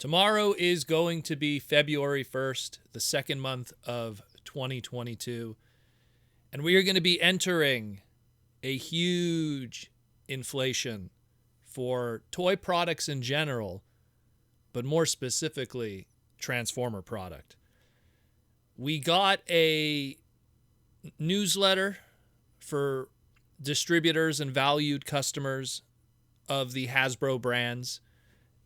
Tomorrow is going to be February 1st, the second month of 2022, and we are going to be entering a huge inflation for toy products in general, but more specifically, Transformer product. We got a newsletter for distributors and valued customers of the Hasbro brands,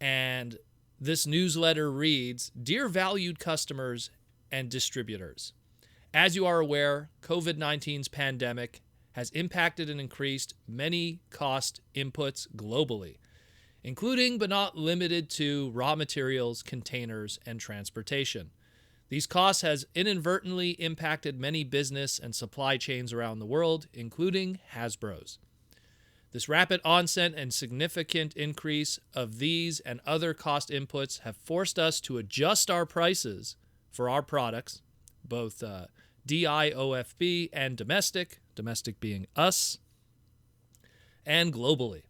and this newsletter reads, "Dear valued customers and distributors, as you are aware, COVID-19's pandemic has impacted and increased many cost inputs globally, including but not limited to raw materials, containers, and transportation. These costs has inadvertently impacted many business and supply chains around the world, including Hasbro's. This rapid onset and significant increase of these and other cost inputs have forced us to adjust our prices for our products, both DIOFB and domestic being us, and globally.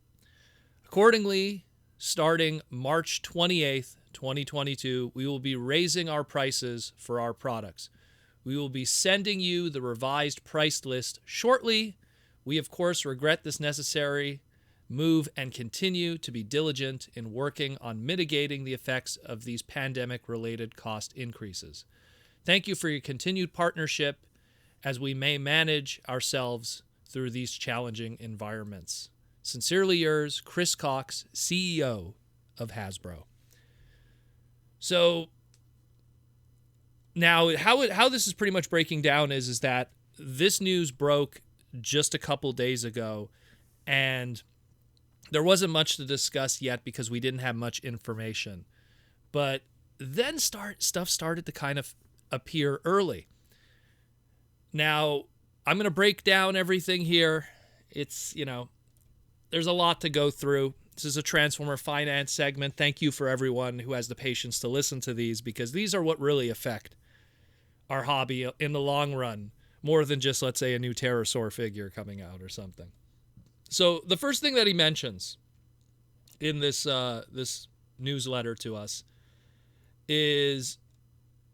Accordingly, starting March 28th, 2022, we will be raising our prices for our products. We will be sending you the revised price list shortly. We, of course, regret this necessary move and continue to be diligent in working on mitigating the effects of these pandemic-related cost increases. Thank you for your continued partnership as we may manage ourselves through these challenging environments. Sincerely yours, Chris Cocks, CEO of Hasbro." So now how this is pretty much breaking down is that this news broke just a couple days ago, and there wasn't much to discuss yet because we didn't have much information. But then stuff started to kind of appear early. Now, I'm going to break down everything here. It's, there's a lot to go through. This is a Transformer Finance segment. Thank you for everyone who has the patience to listen to these, because these are what really affect our hobby in the long run, more than just, let's say, a new Pterosaur figure coming out or something. So the first thing that he mentions in this newsletter to us is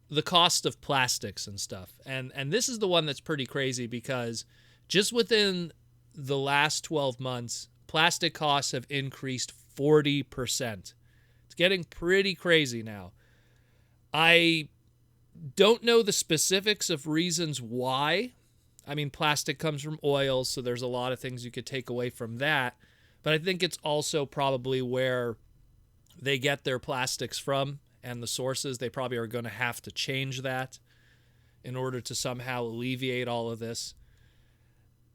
the cost of plastics and stuff. And this is the one that's pretty crazy, because just within the last 12 months, plastic costs have increased 40%. It's getting pretty crazy now. I don't know the specifics of reasons why. I mean, plastic comes from oil, so there's a lot of things you could take away from that. But I think it's also probably where they get their plastics from and the sources. They probably are going to have to change that in order to somehow alleviate all of this.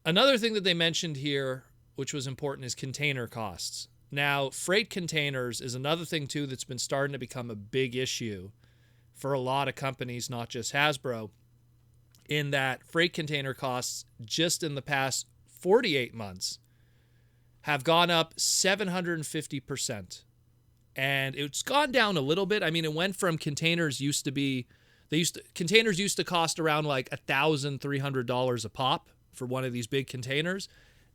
Another thing that they mentioned here, which was important, is container costs. Now, freight containers is another thing, too, that's been starting to become a big issue for a lot of companies, not just Hasbro, in that freight container costs just in the past 48 months have gone up 750%. And it's gone down a little bit. I mean, it went from containers used to cost around like $1,300 a pop for one of these big containers.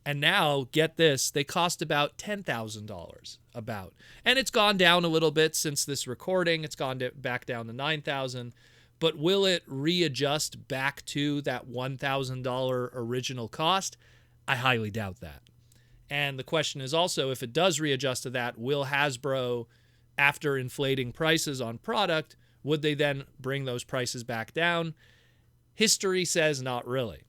And now, get this, they cost about $10,000 about. And it's gone down a little bit since this recording. It's gone back down to $9,000. But will it readjust back to that $1,000 original cost? I highly doubt that. And the question is also, if it does readjust to that, will Hasbro, after inflating prices on product, would they then bring those prices back down? History says not really.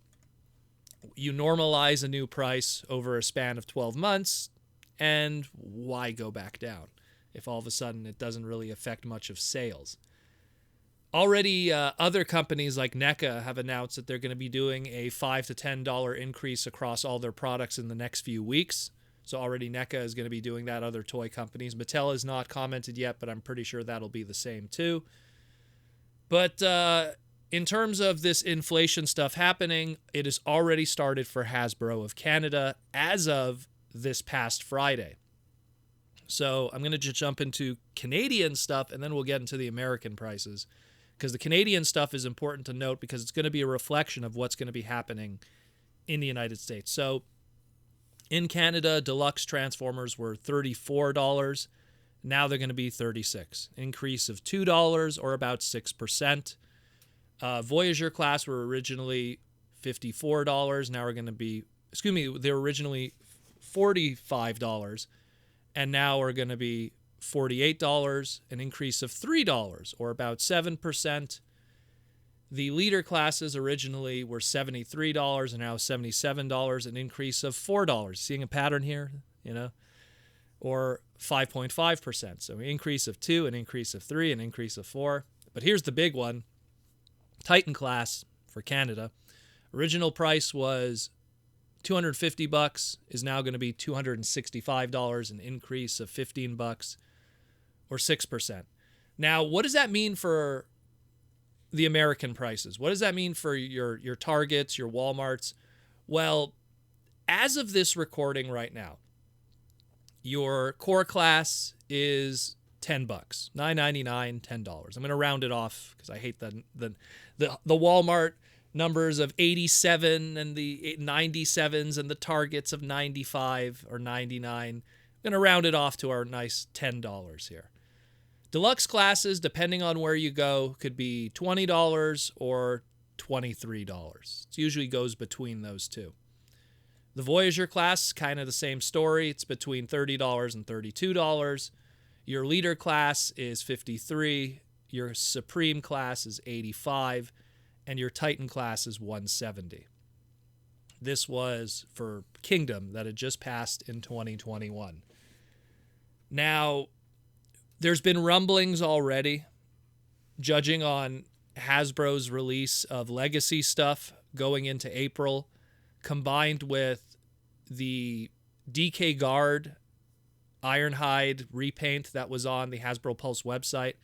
You normalize a new price over a span of 12 months, and why go back down if all of a sudden it doesn't really affect much of sales? Already, other companies like NECA have announced that they're going to be doing a $5 to $10 increase across all their products in the next few weeks. So already NECA is going to be doing that. Other toy companies. Mattel has not commented yet, but I'm pretty sure that'll be the same too. But in terms of this inflation stuff happening, it has already started for Hasbro of Canada as of this past Friday. So I'm going to just jump into Canadian stuff, and then we'll get into the American prices, because the Canadian stuff is important to note because it's going to be a reflection of what's going to be happening in the United States. So in Canada, deluxe Transformers were $34. Now they're going to be $36, increase of $2 or about 6%. Voyager class were originally $54. Now we're going to be, they were originally $45, and now we're going to be $48, an increase of $3 or about 7%. The leader classes originally were $73 and now $77, an increase of $4. Seeing a pattern here, or 5.5%. So an increase of 2, an increase of 3, an increase of 4. But here's the big one. Titan class for Canada. Original price was $250, is now going to be $265, an increase of $15 or 6%. Now, what does that mean for the American prices? What does that mean for your Targets, your Walmarts? Well, as of this recording right now, your core class is $10, $9.99, $10. I'm going to round it off because I hate the Walmart numbers of 87 and the 97s and the Targets of 95 or 99. I'm going to round it off to our nice $10 here. Deluxe classes, depending on where you go, could be $20 or $23. It usually goes between those two. The Voyager class, kind of the same story. It's between $30 and $32. Your leader class is $53. Your Supreme class is $85. And your Titan class is $170. This was for Kingdom that had just passed in 2021. Now, there's been rumblings already, judging on Hasbro's release of Legacy stuff going into April, combined with the DK Guard Ironhide repaint that was on the Hasbro Pulse website.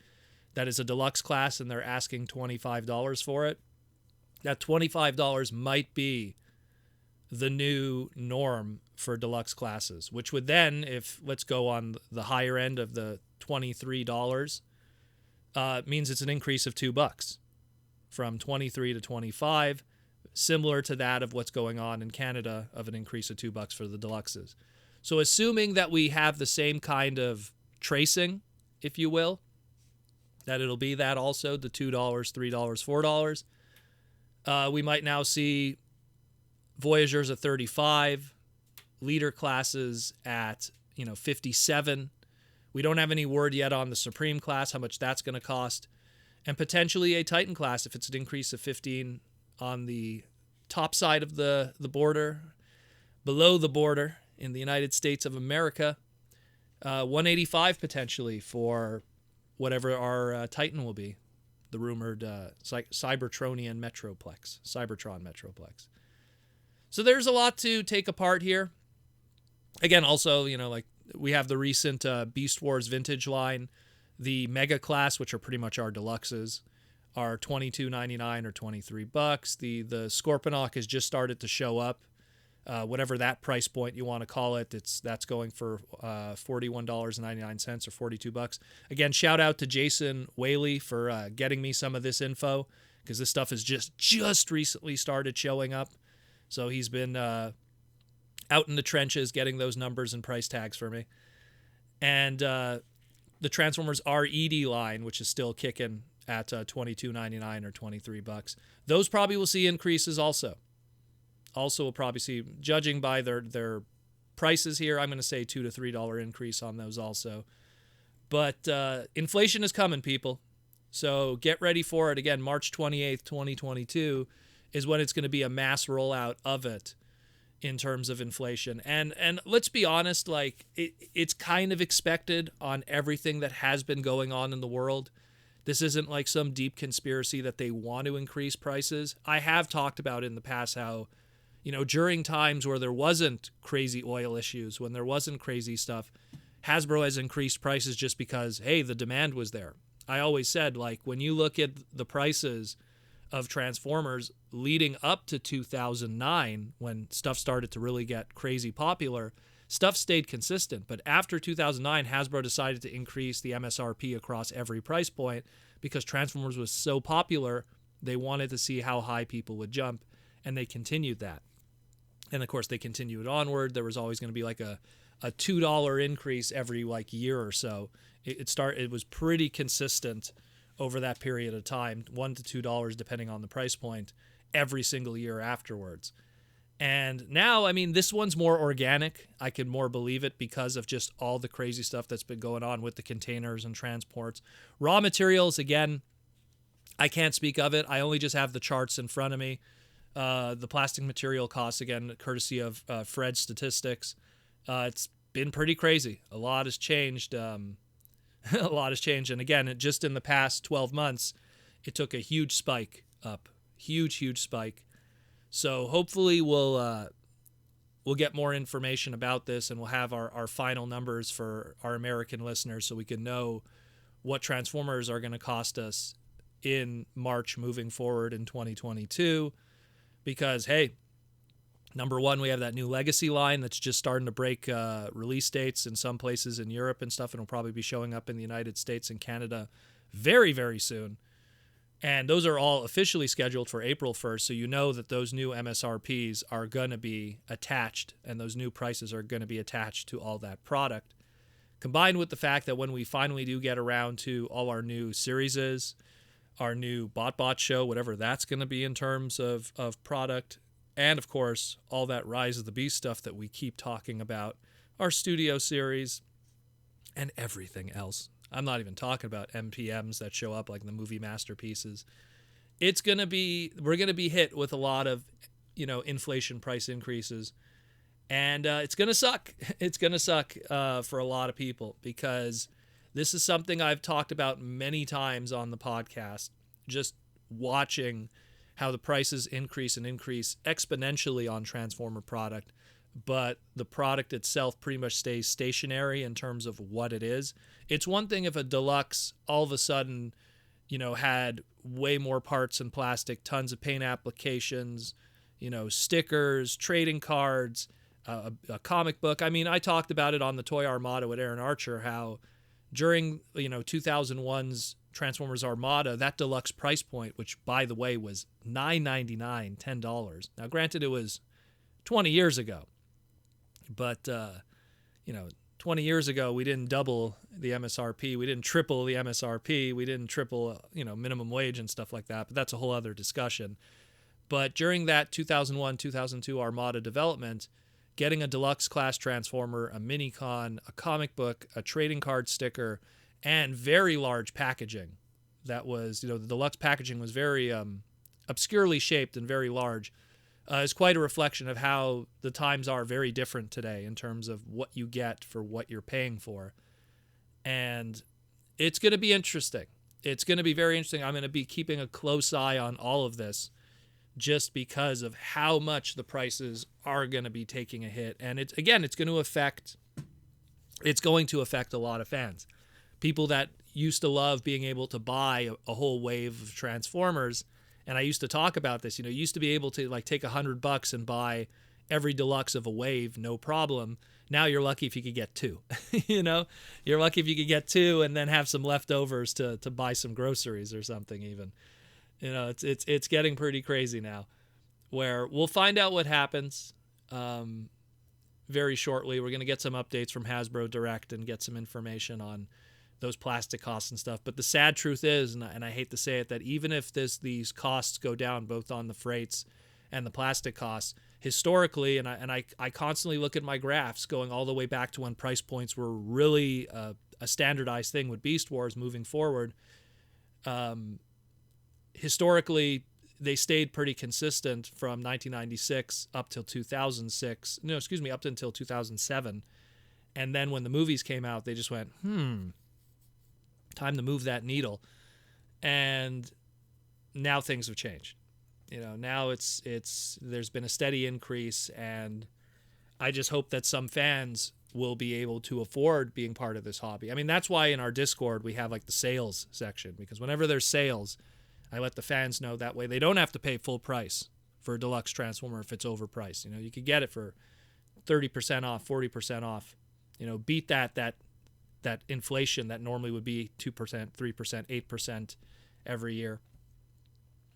That is a deluxe class, and they're asking $25 for it. That $25 might be the new norm for deluxe classes, which would then, if let's go on the higher end of the $23, means it's an increase of $2 from 23 to 25, similar to that of what's going on in Canada of an increase of $2 for the deluxes. So assuming that we have the same kind of tracing, if you will, that it'll be that also, the $2, $3, $4, we might now see Voyagers at 35, leader classes at 57. We don't have any word yet on the Supreme class, how much that's going to cost, and potentially a Titan class if it's an increase of 15 on the top side of the border, below the border in the United States of America, 185 potentially for whatever our Titan will be, the rumored Cybertron Metroplex. So there's a lot to take apart here. Again, also, we have the recent Beast Wars Vintage line, the Mega class, which are pretty much our deluxes, are $22.99 or $23. The Scorponok has just started to show up. Whatever that price point you want to call it, that's going for $41.99 or $42. Again, shout out to Jason Whaley for getting me some of this info, because this stuff has just recently started showing up. So he's been out in the trenches getting those numbers and price tags for me. And the Transformers RED line, which is still kicking at $22.99 or $23. Those probably will see increases also. Also, we'll probably see, judging by their prices here, I'm going to say $2 to $3 increase on those also. But inflation is coming, people. So get ready for it. Again, March 28th, 2022 is when it's going to be a mass rollout of it in terms of inflation. And let's be honest, it's kind of expected on everything that has been going on in the world. This isn't like some deep conspiracy that they want to increase prices. I have talked about in the past how, during times where there wasn't crazy oil issues, when there wasn't crazy stuff, Hasbro has increased prices just because, hey, the demand was there. I always said, when you look at the prices of Transformers leading up to 2009, when stuff started to really get crazy popular, stuff stayed consistent. But after 2009, Hasbro decided to increase the MSRP across every price point because Transformers was so popular, they wanted to see how high people would jump, and they continued that. And of course, they continued onward. There was always going to be a $2 increase every year or so It was pretty consistent over that period of time, $1 to $2 depending on the price point, every single year afterwards. And now, I mean, this one's more organic. I can more believe it because of just all the crazy stuff that's been going on with the containers and transports. Raw materials, again, I can't speak of it. I only just have the charts in front of me. The plastic material costs, again, courtesy of Fred's statistics. It's been pretty crazy. A lot has changed. A lot has changed. And again, just in the past 12 months, it took a huge spike up. Huge spike. So hopefully we'll get more information about this, and we'll have our final numbers for our American listeners so we can know what Transformers are going to cost us in March moving forward in 2022. Because, hey, number one, we have that new Legacy line that's just starting to break release dates in some places in Europe and stuff, and will probably be showing up in the United States and Canada very, very soon. And those are all officially scheduled for April 1st, so you know that those new MSRPs are going to be attached, and those new prices are going to be attached to all that product. Combined with the fact that when we finally do get around to all our new series, our new BotBot show, whatever that's going to be in terms of product, and of course, all that Rise of the Beast stuff that we keep talking about, our studio series, and everything else. I'm not even talking about MPMs that show up like the movie masterpieces. We're going to be hit with a lot of, inflation price increases. And it's going to suck. It's going to suck for a lot of people, because this is something I've talked about many times on the podcast, just watching how the prices increase exponentially on Transformer product, but the product itself pretty much stays stationary in terms of what it is. It's one thing if a deluxe all of a sudden, had way more parts and plastic, tons of paint applications, stickers, trading cards, a comic book. I mean, I talked about it on the Toy Armada with Aaron Archer, how during, 2001's Transformers Armada, that deluxe price point, which by the way was $9.99, $10. Now, granted, it was 20 years ago. But, 20 years ago, we didn't double the MSRP. We didn't triple the MSRP. We didn't triple, minimum wage and stuff like that. But that's a whole other discussion. But during that 2001, 2002 Armada development, getting a deluxe class Transformer, a mini-con, a comic book, a trading card sticker, and very large packaging. That was, the deluxe packaging was very obscurely shaped and very large. Is quite a reflection of how the times are very different today in terms of what you get for what you're paying for. And it's going to be interesting. It's going to be very interesting. I'm going to be keeping a close eye on all of this just because of how much the prices are going to be taking a hit. And it's going to affect a lot of fans. People that used to love being able to buy a whole wave of Transformers. And I used to talk about this, you used to be able to take $100 and buy every deluxe of a wave, no problem. Now you're lucky if you could get two, you're lucky if you could get two and then have some leftovers to buy some groceries or something even. It's getting pretty crazy now, where we'll find out what happens very shortly. We're going to get some updates from Hasbro Direct and get some information on those plastic costs and stuff. But the sad truth is, and I hate to say it, that even if these costs go down both on the freights and the plastic costs, historically, and I constantly look at my graphs going all the way back to when price points were really a standardized thing with Beast Wars moving forward. Historically, they stayed pretty consistent from 1996 up till 2006. No, excuse me, up until 2007. And then when the movies came out, they just went, time to move that needle. And now things have changed. Now there's been a steady increase, and I just hope that some fans will be able to afford being part of this hobby. I mean, that's why in our Discord we have the sales section, because whenever there's sales, I let the fans know. That way they don't have to pay full price for a deluxe Transformer if it's overpriced. You could get it for 30% off, 40% off. Beat that inflation that normally would be 2%, 3%, 8% every year.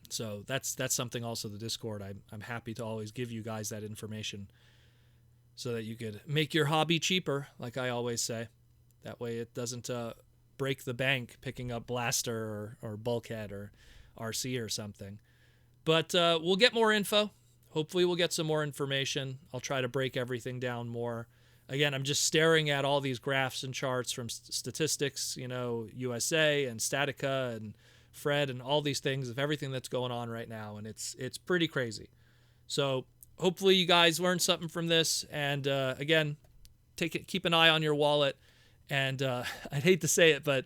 So that's something also the Discord. I'm happy to always give you guys that information so that you could make your hobby cheaper, like I always say. That way it doesn't break the bank picking up Blaster or Bulkhead or RC or something. But we'll get more info. Hopefully we'll get some more information. I'll try to break everything down more. Again, I'm just staring at all these graphs and charts from statistics, USA and Statica and Fred and all these things of everything that's going on right now. And it's pretty crazy. So hopefully you guys learned something from this. And again, keep an eye on your wallet. And I'd hate to say it, but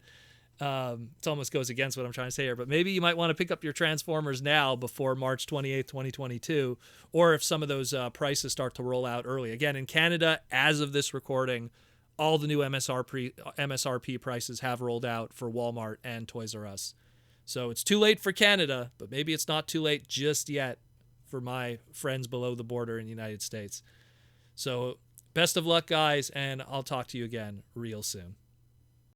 it almost goes against what I'm trying to say here. But maybe you might want to pick up your Transformers now before March 28th, 2022, or if some of those prices start to roll out early. Again, in Canada, as of this recording, all the new MSRP prices have rolled out for Walmart and Toys R Us. So it's too late for Canada, but maybe it's not too late just yet for my friends below the border in the United States. So best of luck, guys, and I'll talk to you again real soon.